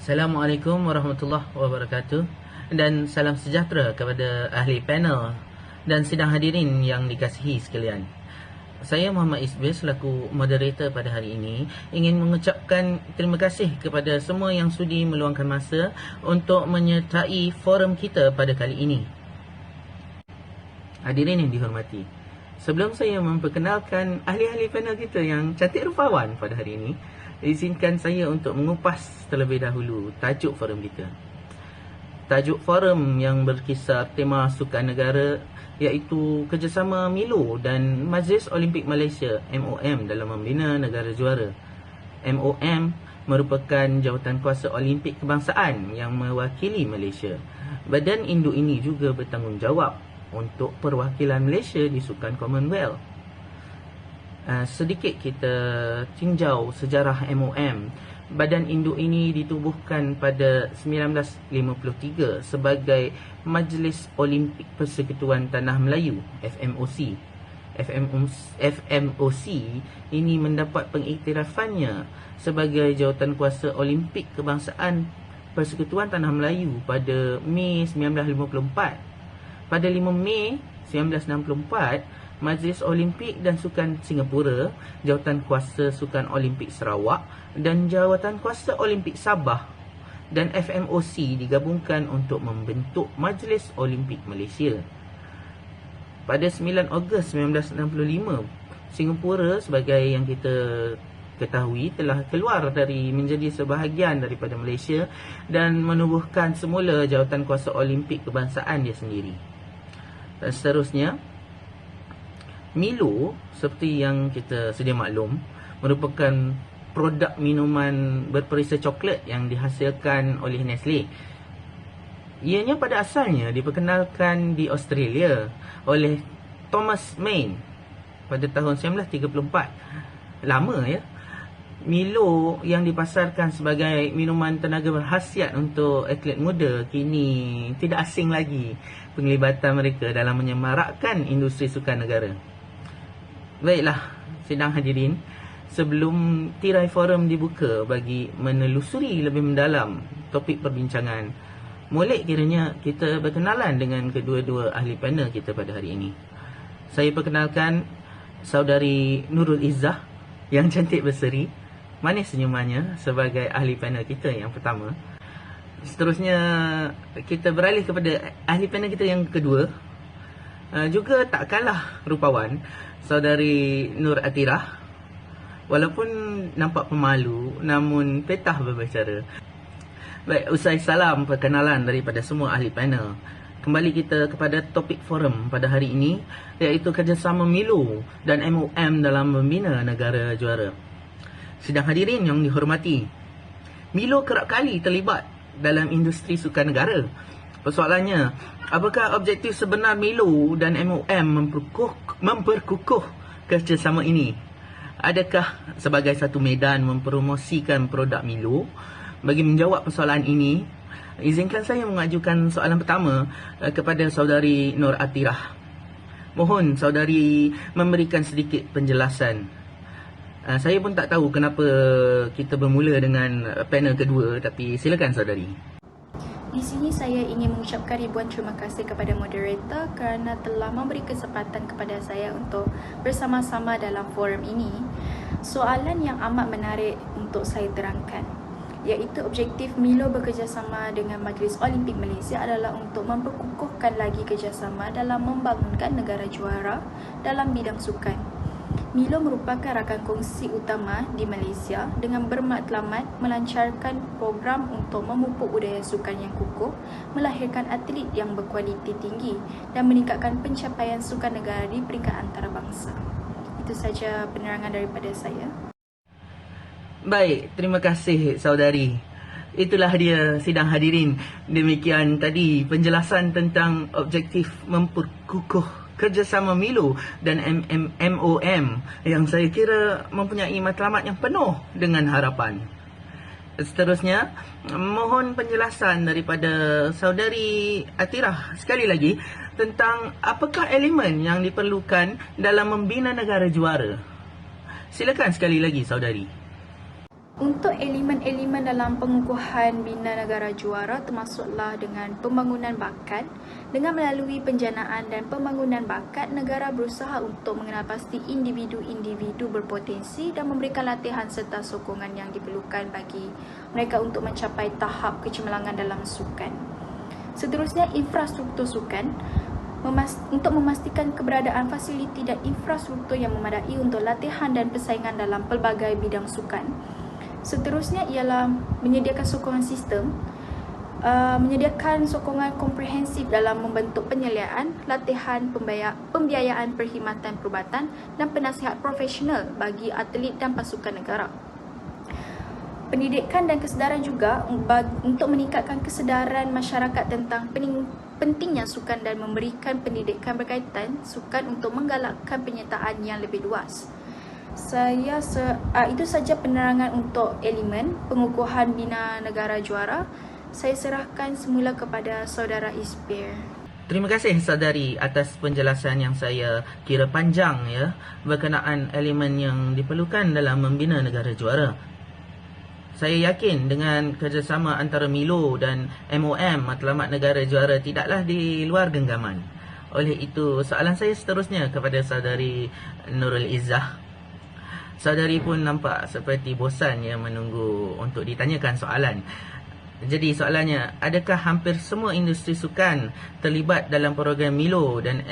Assalamualaikum warahmatullahi wabarakatuh dan salam sejahtera kepada ahli panel dan sidang hadirin yang dikasihi sekalian. Saya Muhammad Isbir selaku moderator pada hari ini ingin mengucapkan terima kasih kepada semua yang sudi meluangkan masa untuk menyertai forum kita pada kali ini. Hadirin yang dihormati, sebelum saya memperkenalkan ahli-ahli panel kita yang cantik rupawan pada hari ini, izinkan saya untuk mengupas terlebih dahulu tajuk forum kita. Tajuk forum yang berkisar tema sukan negara iaitu kerjasama Milo dan Majlis Olimpik Malaysia MOM dalam membina negara juara. MOM merupakan jawatankuasa Olimpik kebangsaan yang mewakili Malaysia. Badan induk ini juga bertanggungjawab untuk perwakilan Malaysia di Sukan Commonwealth. Sedikit kita tinjau sejarah MOM. Badan induk ini ditubuhkan pada 1953 sebagai Majlis Olimpik Persekutuan Tanah Melayu (FMOC). FMOC ini mendapat pengiktirafannya sebagai jawatankuasa Olimpik Kebangsaan Persekutuan Tanah Melayu pada Mei 1954. Pada 5 Mei 1964, Majlis Olimpik dan Sukan Singapura, Jawatankuasa Sukan Olimpik Sarawak dan Jawatankuasa Olimpik Sabah dan FMOC digabungkan untuk membentuk Majlis Olimpik Malaysia. Pada 9 Ogos 1965, Singapura sebagai yang kita ketahui telah keluar menjadi sebahagian daripada Malaysia dan menubuhkan semula Jawatankuasa Olimpik Kebangsaan dia sendiri. Dan seterusnya, Milo, seperti yang kita sedia maklum, merupakan produk minuman berperisa coklat yang dihasilkan oleh Nestle. Ianya pada asalnya diperkenalkan di Australia oleh Thomas Main pada tahun 1934. Lama ya. Milo yang dipasarkan sebagai minuman tenaga berkhasiat untuk atlet muda kini tidak asing lagi penglibatan mereka dalam menyemarakkan industri sukan negara. Baiklah, sidang hadirin, sebelum tirai forum dibuka bagi menelusuri lebih mendalam topik perbincangan, molek kiranya kita berkenalan dengan kedua-dua ahli panel kita pada hari ini. Saya perkenalkan saudari Nurul Izzah yang cantik berseri, manis senyumannya sebagai ahli panel kita yang pertama. Seterusnya kita beralih kepada ahli panel kita yang kedua, juga tak kalah rupawan, saudari Nur Atirah. Walaupun nampak pemalu, namun petah berbicara. Baik, usai salam perkenalan daripada semua ahli panel, kembali kita kepada topik forum pada hari ini, iaitu kerjasama Milo dan MOM dalam membina negara juara. Sidang hadirin yang dihormati, Milo kerap kali terlibat dalam industri sukan negara. Persoalannya, apakah objektif sebenar Milo dan MOM memperkukuh kerjasama ini? Adakah sebagai satu medan mempromosikan produk Milo? Bagi menjawab persoalan ini, izinkan saya mengajukan soalan pertama kepada saudari Nur Atirah. Mohon saudari memberikan sedikit penjelasan. Saya pun tak tahu kenapa kita bermula dengan panel kedua, tapi silakan saudari. Di sini saya ingin mengucapkan ribuan terima kasih kepada moderator kerana telah memberi kesempatan kepada saya untuk bersama-sama dalam forum ini. Soalan yang amat menarik untuk saya terangkan, iaitu objektif Milo bekerjasama dengan Majlis Olimpik Malaysia adalah untuk memperkukuhkan lagi kerjasama dalam membangunkan negara juara dalam bidang sukan. Milo merupakan rakan kongsi utama di Malaysia dengan bermatlamat melancarkan program untuk memupuk budaya sukan yang kukuh, melahirkan atlet yang berkualiti tinggi dan meningkatkan pencapaian sukan negara di peringkat antarabangsa. Itu saja penerangan daripada saya. Baik, terima kasih saudari. Itulah dia sidang hadirin. Demikian tadi penjelasan tentang objektif memperkukuh kerjasama Milo dan MOM yang saya kira mempunyai matlamat yang penuh dengan harapan. Seterusnya, mohon penjelasan daripada saudari Atirah sekali lagi tentang apakah elemen yang diperlukan dalam membina negara juara. Silakan sekali lagi saudari. Untuk elemen-elemen dalam pengukuhan bina negara juara termasuklah dengan pembangunan bakat. Dengan melalui penjanaan dan pembangunan bakat, negara berusaha untuk mengenal pasti individu-individu berpotensi dan memberikan latihan serta sokongan yang diperlukan bagi mereka untuk mencapai tahap kecemerlangan dalam sukan. Seterusnya, infrastruktur sukan. Untuk memastikan keberadaan fasiliti dan infrastruktur yang memadai untuk latihan dan persaingan dalam pelbagai bidang sukan. Seterusnya ialah menyediakan sokongan sistem, menyediakan sokongan komprehensif dalam membentuk penyeliaan, latihan, pembiayaan perkhidmatan perubatan dan penasihat profesional bagi atlet dan pasukan negara. Pendidikan dan kesedaran juga untuk meningkatkan kesedaran masyarakat tentang pentingnya sukan dan memberikan pendidikan berkaitan sukan untuk menggalakkan penyertaan yang lebih luas. Itu saja penerangan untuk elemen pengukuhan bina negara juara. Saya serahkan semula kepada saudara Isbir. Terima kasih saudari atas penjelasan yang saya kira panjang ya berkenaan elemen yang diperlukan dalam membina negara juara. Saya yakin dengan kerjasama antara Milo dan MOM, Matlamat Negara Juara, tidaklah di luar genggaman. Oleh itu, soalan saya seterusnya kepada saudari Nurul Izzah. Saudari pun nampak seperti bosan ya menunggu untuk ditanyakan soalan. Jadi soalannya, adakah hampir semua industri sukan terlibat dalam program Milo dan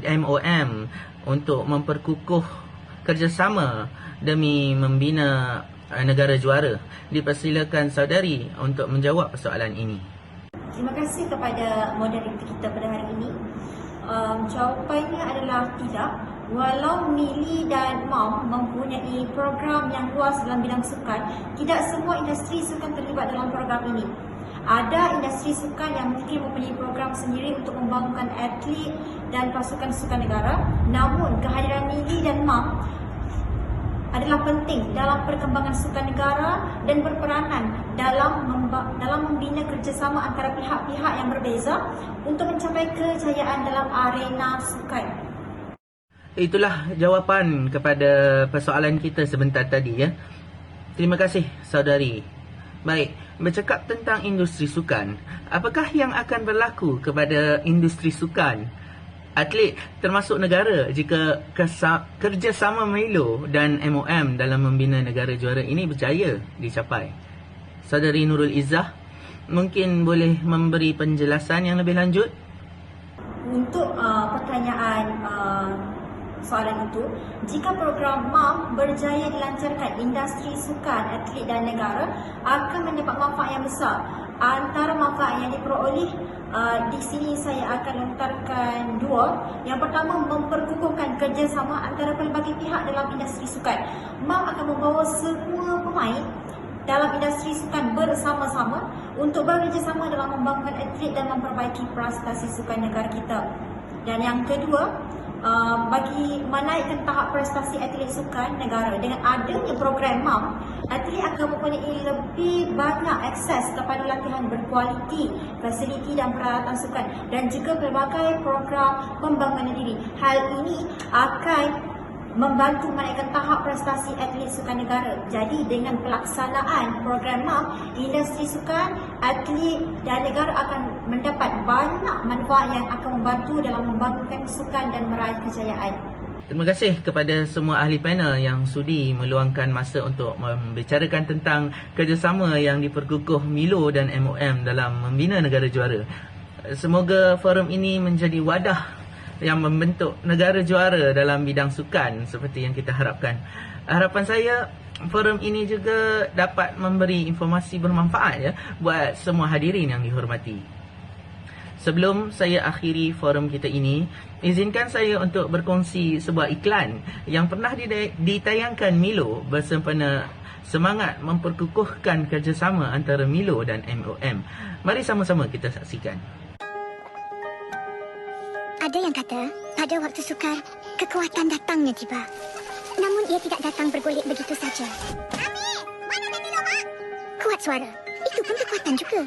MOM untuk memperkukuh kerjasama demi membina negara juara? Dipersilakan saudari untuk menjawab soalan ini. Terima kasih kepada moderator kita pada hari ini. Jawapannya adalah tidak. Walau Mili dan MOM mempunyai program yang luas dalam bidang sukan, tidak semua industri sukan terlibat dalam program ini. Ada industri sukan yang mungkin mempunyai program sendiri untuk membangunkan atlet dan pasukan sukan negara. Namun kehadiran Mili dan MOM adalah penting dalam perkembangan sukan negara dan berperanan dalam membina kerjasama antara pihak-pihak yang berbeza untuk mencapai kejayaan dalam arena sukan. Itulah jawapan kepada persoalan kita sebentar tadi ya. Terima kasih saudari. Baik, bercakap tentang industri sukan, apakah yang akan berlaku kepada industri sukan atlet termasuk negara jika kerjasama Milo dan MOM dalam membina negara juara ini berjaya dicapai? Saudari Nurul Izzah, mungkin boleh memberi penjelasan yang lebih lanjut? Untuk pertanyaan soalan itu, jika program MOM berjaya dilancarkan, industri sukan, atlet dan negara akan mendapat manfaat yang besar. Antara manfaat yang diperoleh di sini saya akan lontarkan dua. Yang pertama, memperkukuhkan kerjasama antara pelbagai pihak dalam industri sukan. MOM akan membawa semua pemain dalam industri sukan bersama-sama untuk bekerjasama dalam membangunkan atlet dan memperbaiki prestasi sukan negara kita. Dan yang kedua, bagi menaikkan tahap prestasi atlet sukan negara, dengan adanya program MOM, atlet akan mempunyai lebih banyak akses kepada latihan berkualiti, fasiliti dan peralatan sukan dan juga pelbagai program pembangunan diri. Hal ini akan membantu menaikkan tahap prestasi atlet sukan negara. Jadi dengan pelaksanaan program MOM, industri sukan, atlet dan negara akan mendapat banyak manfaat yang akan membantu dalam membangunkan sukan dan meraih kejayaan. Terima kasih kepada semua ahli panel yang sudi meluangkan masa untuk membicarakan tentang kerjasama yang diperkukuh Milo dan MOM dalam membina negara juara. Semoga forum ini menjadi wadah yang membentuk negara juara dalam bidang sukan seperti yang kita harapkan. Harapan saya, forum ini juga dapat memberi informasi bermanfaat ya buat semua hadirin yang dihormati. Sebelum saya akhiri forum kita ini, izinkan saya untuk berkongsi sebuah iklan yang pernah ditayangkan Milo bersempena semangat memperkukuhkan kerjasama antara Milo dan MOM. Mari sama-sama kita saksikan. Ada yang kata, pada waktu sukar, kekuatan datangnya tiba. Namun ia tidak datang bergolek begitu saja. Amir, mana Milo, Mak? Kuat suara, itu pun kekuatan juga.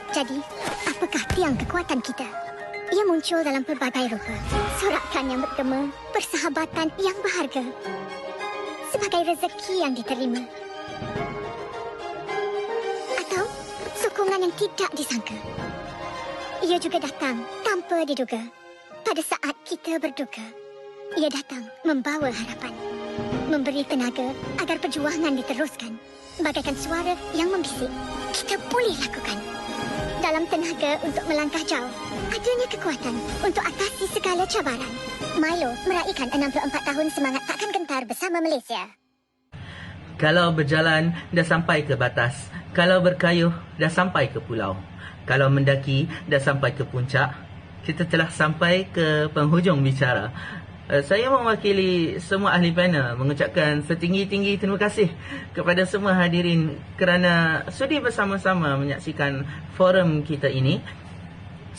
Jadi, apakah tiang kekuatan kita? Ia muncul dalam pelbagai rupa. Sorakan yang bergema, persahabatan yang berharga. Sebagai rezeki yang diterima. sokongan yang tidak disangka. Ia juga datang tanpa diduga. Pada saat kita berduka, ia datang membawa harapan, memberi tenaga agar perjuangan diteruskan. Bagaikan suara yang membisik, kita boleh lakukan. Dalam tenaga untuk melangkah jauh, adanya kekuatan untuk atasi segala cabaran. Milo meraihkan 64 tahun semangat takkan gentar bersama Malaysia. Kalau berjalan, dah sampai ke batas. Kalau berkayuh, dah sampai ke pulau. Kalau mendaki, dah sampai ke puncak. Kita telah sampai ke penghujung bicara. Saya mewakili semua ahli panel mengucapkan setinggi-tinggi terima kasih kepada semua hadirin kerana sudi bersama-sama menyaksikan forum kita ini.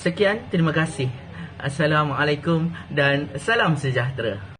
Sekian, terima kasih. Assalamualaikum dan salam sejahtera.